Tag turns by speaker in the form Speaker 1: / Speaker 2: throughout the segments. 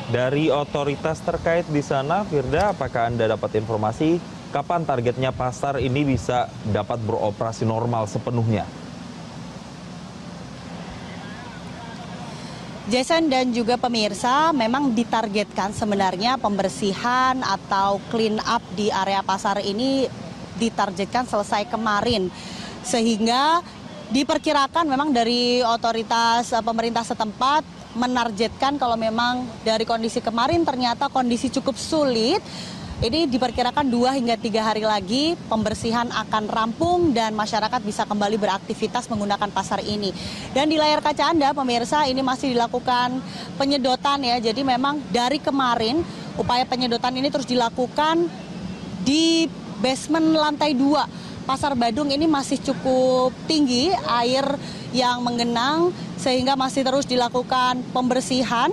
Speaker 1: Dari otoritas terkait di sana, Firda, apakah Anda dapat informasi kapan targetnya pasar ini bisa dapat beroperasi normal sepenuhnya?
Speaker 2: Jason dan juga pemirsa, memang ditargetkan sebenarnya pembersihan atau clean up di area pasar ini ditargetkan selesai kemarin. Sehingga diperkirakan memang dari otoritas pemerintah setempat menargetkan kalau memang dari kondisi kemarin ternyata kondisi cukup sulit. Ini diperkirakan 2 hingga 3 hari lagi pembersihan akan rampung dan masyarakat bisa kembali beraktivitas menggunakan pasar ini. Dan di layar kaca Anda, pemirsa, ini masih dilakukan penyedotan ya. Jadi memang dari kemarin upaya penyedotan ini terus dilakukan di basement lantai 2. Pasar Badung ini masih cukup tinggi air yang menggenang sehingga masih terus dilakukan pembersihan.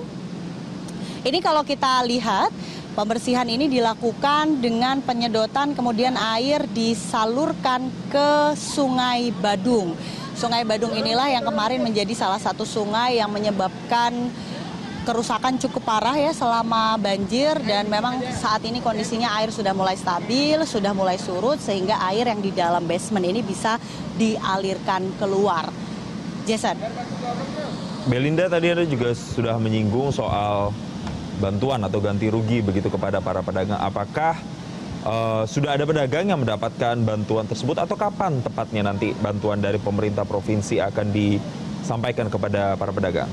Speaker 2: Ini kalau kita lihat, pembersihan ini dilakukan dengan penyedotan, kemudian air disalurkan ke Sungai Badung. Sungai Badung inilah yang kemarin menjadi salah satu sungai yang menyebabkan kerusakan cukup parah ya selama banjir, dan memang saat ini kondisinya air sudah mulai stabil, sudah mulai surut sehingga air yang di dalam basement ini bisa dialirkan keluar. Jason.
Speaker 1: Belinda, tadi Anda juga sudah menyinggung soal bantuan atau ganti rugi begitu kepada para pedagang. Apakah sudah ada pedagang yang mendapatkan bantuan tersebut atau kapan tepatnya nanti bantuan dari pemerintah provinsi akan disampaikan kepada para pedagang?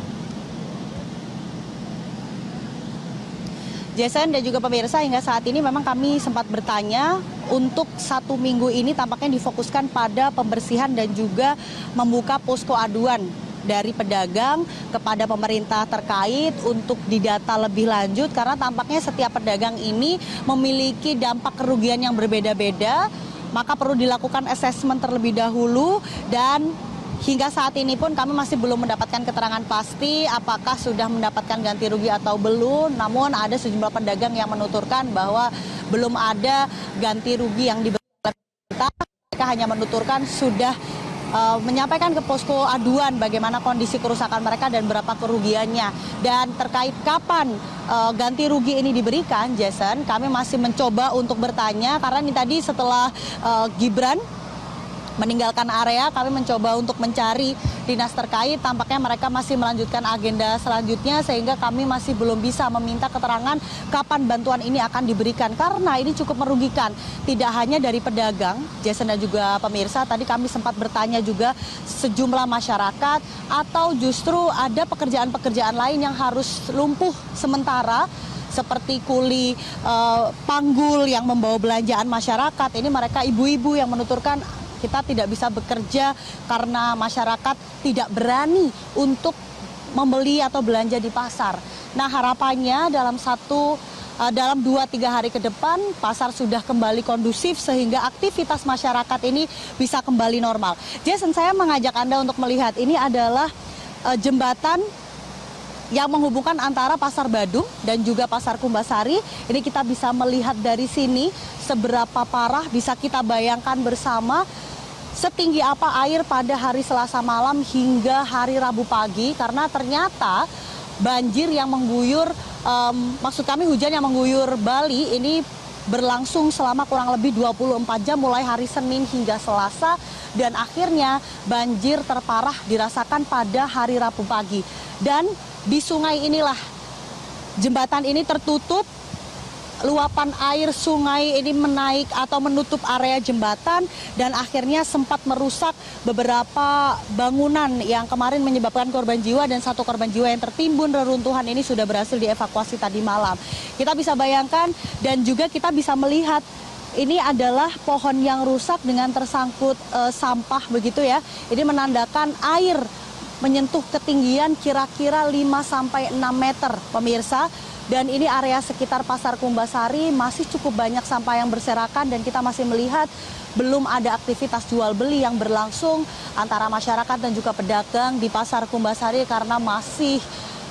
Speaker 2: Jason dan juga pemirsa, hingga saat ini memang kami sempat bertanya untuk 1 minggu ini tampaknya difokuskan pada pembersihan dan juga membuka posko aduan dari pedagang kepada pemerintah terkait untuk didata lebih lanjut, karena tampaknya setiap pedagang ini memiliki dampak kerugian yang berbeda-beda, maka perlu dilakukan asesmen terlebih dahulu. Dan hingga saat ini pun kami masih belum mendapatkan keterangan pasti apakah sudah mendapatkan ganti rugi atau belum. Namun ada sejumlah pedagang yang menuturkan bahwa belum ada ganti rugi yang diberikan oleh pemerintah. Mereka hanya menuturkan sudah menyampaikan ke posko aduan bagaimana kondisi kerusakan mereka dan berapa kerugiannya. Dan terkait kapan ganti rugi ini diberikan, Jason, kami masih mencoba untuk bertanya, karena ini tadi setelah Gibran meninggalkan area, kami mencoba untuk mencari dinas terkait. Tampaknya mereka masih melanjutkan agenda selanjutnya sehingga kami masih belum bisa meminta keterangan kapan bantuan ini akan diberikan, karena ini cukup merugikan tidak hanya dari pedagang, Jason dan juga pemirsa. Tadi kami sempat bertanya juga sejumlah masyarakat, atau justru ada pekerjaan-pekerjaan lain yang harus lumpuh sementara seperti kuli panggul yang membawa belanjaan masyarakat. Ini mereka ibu-ibu yang menuturkan kita tidak bisa bekerja karena masyarakat tidak berani untuk membeli atau belanja di pasar. Nah, harapannya dalam 2-3 hari ke depan pasar sudah kembali kondusif sehingga aktivitas masyarakat ini bisa kembali normal. Jason, saya mengajak Anda untuk melihat ini adalah jembatan yang menghubungkan antara Pasar Badung dan juga Pasar Kumbasari. Ini kita bisa melihat dari sini seberapa parah, bisa kita bayangkan bersama setinggi apa air pada hari Selasa malam hingga hari Rabu pagi, karena ternyata banjir yang mengguyur, maksud kami hujan yang mengguyur Bali ini berlangsung selama kurang lebih 24 jam mulai hari Senin hingga Selasa, dan akhirnya banjir terparah dirasakan pada hari Rabu pagi. Dan di sungai inilah jembatan ini tertutup, luapan air sungai ini menaik atau menutup area jembatan dan akhirnya sempat merusak beberapa bangunan yang kemarin menyebabkan korban jiwa, dan 1 korban jiwa yang tertimbun reruntuhan ini sudah berhasil dievakuasi tadi malam. Kita bisa bayangkan dan juga kita bisa melihat ini adalah pohon yang rusak dengan tersangkut sampah begitu ya. Ini menandakan air menyentuh ketinggian kira-kira 5-6 meter, pemirsa. Dan ini area sekitar Pasar Kumbasari masih cukup banyak sampah yang berserakan, dan kita masih melihat belum ada aktivitas jual beli yang berlangsung antara masyarakat dan juga pedagang di Pasar Kumbasari karena masih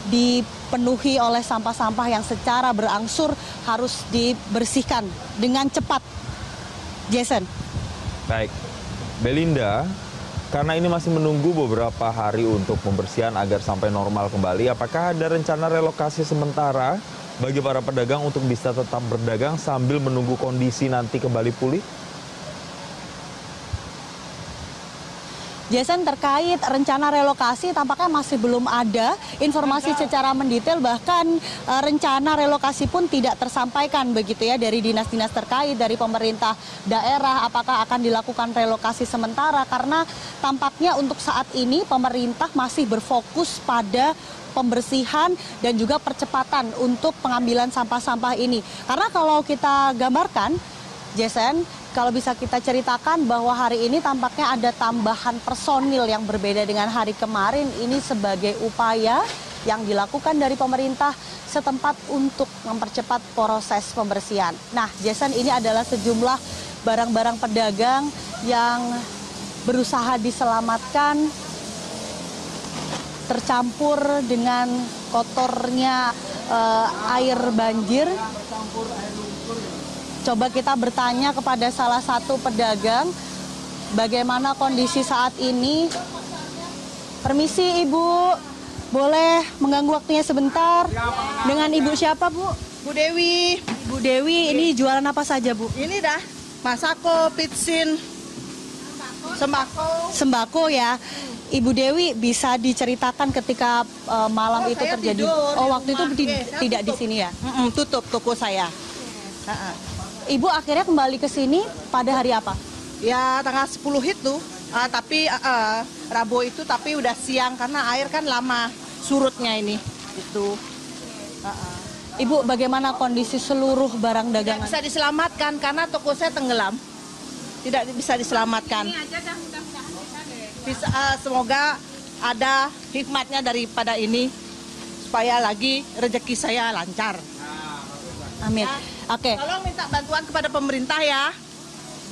Speaker 2: dipenuhi oleh sampah-sampah yang secara berangsur harus dibersihkan dengan cepat. Jason.
Speaker 1: Baik, Belinda, karena ini masih menunggu beberapa hari untuk pembersihan agar sampai normal kembali, apakah ada rencana relokasi sementara bagi para pedagang untuk bisa tetap berdagang sambil menunggu kondisi nanti kembali pulih?
Speaker 2: Jason, terkait rencana relokasi tampaknya masih belum ada informasi secara mendetail, bahkan rencana relokasi pun tidak tersampaikan begitu ya dari dinas-dinas terkait, dari pemerintah daerah, apakah akan dilakukan relokasi sementara, karena tampaknya untuk saat ini pemerintah masih berfokus pada pembersihan dan juga percepatan untuk pengambilan sampah-sampah ini. Karena kalau kita gambarkan, Jason, kalau bisa kita ceritakan bahwa hari ini tampaknya ada tambahan personil yang berbeda dengan hari kemarin. Ini sebagai upaya yang dilakukan dari pemerintah setempat untuk mempercepat proses pembersihan. Nah, Jason, ini adalah sejumlah barang-barang pedagang yang berusaha diselamatkan, tercampur dengan kotornya air banjir. Coba kita bertanya kepada salah satu pedagang bagaimana kondisi saat ini. Permisi Ibu, boleh mengganggu waktunya sebentar? Dengan Ibu siapa Bu?
Speaker 3: Bu Dewi.
Speaker 2: Bu Dewi, ini jualan apa saja Bu?
Speaker 3: Ini dah masako, pitsin, sembako.
Speaker 2: Sembako ya. Ibu Dewi, bisa diceritakan ketika malam itu
Speaker 3: saya
Speaker 2: terjadi?
Speaker 3: tidur
Speaker 2: Oh,
Speaker 3: di
Speaker 2: waktu itu
Speaker 3: rumah. Saya
Speaker 2: tidak di
Speaker 3: tutup.
Speaker 2: sini ya?
Speaker 3: Tutup toko saya.
Speaker 2: Ibu akhirnya kembali ke sini pada hari apa?
Speaker 3: Ya tanggal 10 itu, tapi Rabu itu tapi udah siang karena air kan lama surutnya ini. Itu.
Speaker 2: Ibu, bagaimana kondisi seluruh barang
Speaker 3: Tidak
Speaker 2: dagangan?
Speaker 3: bisa diselamatkan karena toko saya tenggelam. Tidak bisa diselamatkan. Semoga ada hikmatnya daripada ini supaya lagi rezeki saya lancar.
Speaker 2: Amin. Oke.
Speaker 3: Tolong minta bantuan kepada pemerintah ya.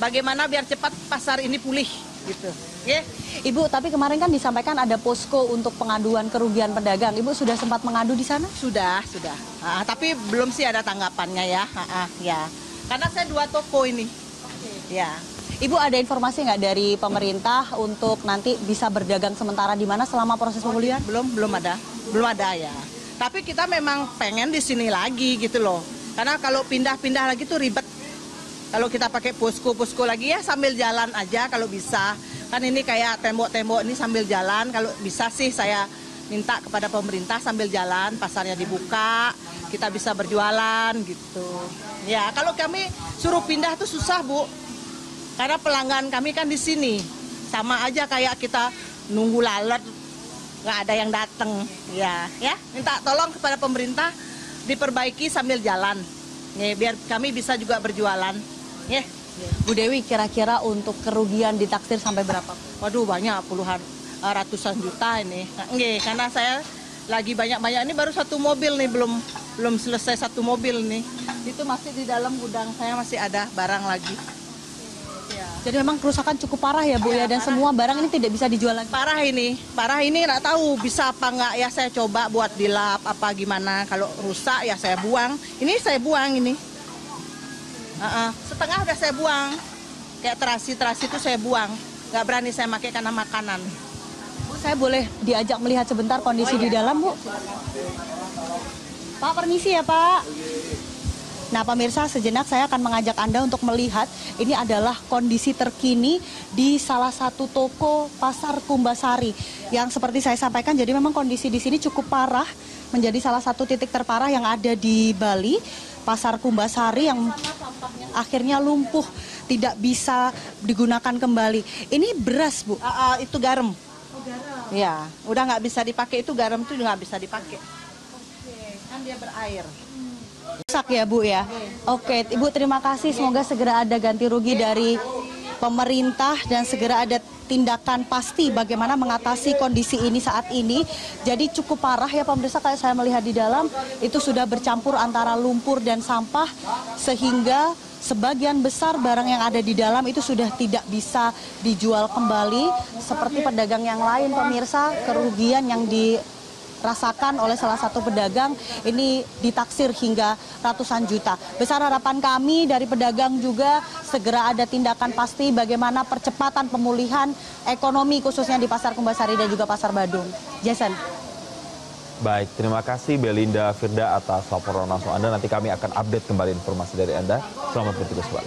Speaker 3: Bagaimana biar cepat pasar ini pulih gitu. Oke?
Speaker 2: Ibu, tapi kemarin kan disampaikan ada posko untuk pengaduan kerugian pedagang. Ibu sudah sempat mengadu di sana?
Speaker 3: Sudah. Tapi belum sih ada tanggapannya ya. Ya. Karena saya 2 toko ini. Ya.
Speaker 2: Ibu, ada informasi nggak dari pemerintah untuk nanti bisa berdagang sementara di mana selama proses pemulihan?
Speaker 3: Belum ada ya. Tapi kita memang pengen di sini lagi gitu loh. Karena kalau pindah-pindah lagi tuh ribet. Kalau kita pakai posko lagi ya sambil jalan aja kalau bisa. Kan ini kayak tembok-tembok ini sambil jalan. Kalau bisa sih saya minta kepada pemerintah sambil jalan, pasarnya dibuka, kita bisa berjualan gitu. Ya, kalau kami suruh pindah tuh susah, Bu. Karena pelanggan kami kan di sini. Sama aja kayak kita nunggu lalat, nggak ada yang datang. Ya, minta tolong kepada pemerintah diperbaiki sambil jalan. Ya, biar kami bisa juga berjualan. Ya.
Speaker 2: Bu Dewi, kira-kira untuk kerugian ditaksir sampai berapa?
Speaker 3: Waduh, banyak puluhan ratusan juta ini. Nggih, karena saya lagi banyak-banyak ini baru 1 mobil nih belum selesai 1 mobil nih. Itu masih di dalam gudang saya masih ada barang lagi.
Speaker 2: Jadi memang kerusakan cukup parah ya Bu ya, dan semua barang ini tidak bisa dijual lagi.
Speaker 3: Parah ini nggak tahu bisa apa nggak ya, saya coba buat dilap apa gimana. Kalau rusak ya saya buang. Ini saya buang ini. Setengah udah saya buang. Kayak terasi itu saya buang. Nggak berani saya pakai karena makanan.
Speaker 2: Bu, saya boleh diajak melihat sebentar kondisi di dalam Bu? Pak, permisi ya Pak. Nah pemirsa, sejenak saya akan mengajak Anda untuk melihat ini adalah kondisi terkini di salah satu toko Pasar Kumbasari. Yang seperti saya sampaikan, jadi memang kondisi di sini cukup parah, menjadi salah satu titik terparah yang ada di Bali. Pasar Kumbasari yang akhirnya lumpuh, tidak bisa digunakan kembali. Ini beras Bu?
Speaker 3: Itu garam.
Speaker 2: Oh, garam.
Speaker 3: Ya, udah nggak bisa dipakai, itu garam tuh nggak bisa dipakai. Kan dia berair.
Speaker 2: Rusak ya Bu ya. Oke, Ibu terima kasih. Semoga segera ada ganti rugi dari pemerintah dan segera ada tindakan pasti bagaimana mengatasi kondisi ini saat ini. Jadi cukup parah ya pemirsa, kayak saya melihat di dalam itu sudah bercampur antara lumpur dan sampah sehingga sebagian besar barang yang ada di dalam itu sudah tidak bisa dijual kembali. Seperti pedagang yang lain pemirsa, kerugian yang dirasakan oleh salah satu pedagang ini ditaksir hingga ratusan juta. Besar harapan kami dari pedagang juga segera ada tindakan pasti bagaimana percepatan pemulihan ekonomi khususnya di Pasar Kumbasari dan juga Pasar Badung. Jason.
Speaker 1: Baik, terima kasih Belinda Firda atas laporan langsung Anda. Nanti kami akan update kembali informasi dari Anda. Selamat bertugas kembali.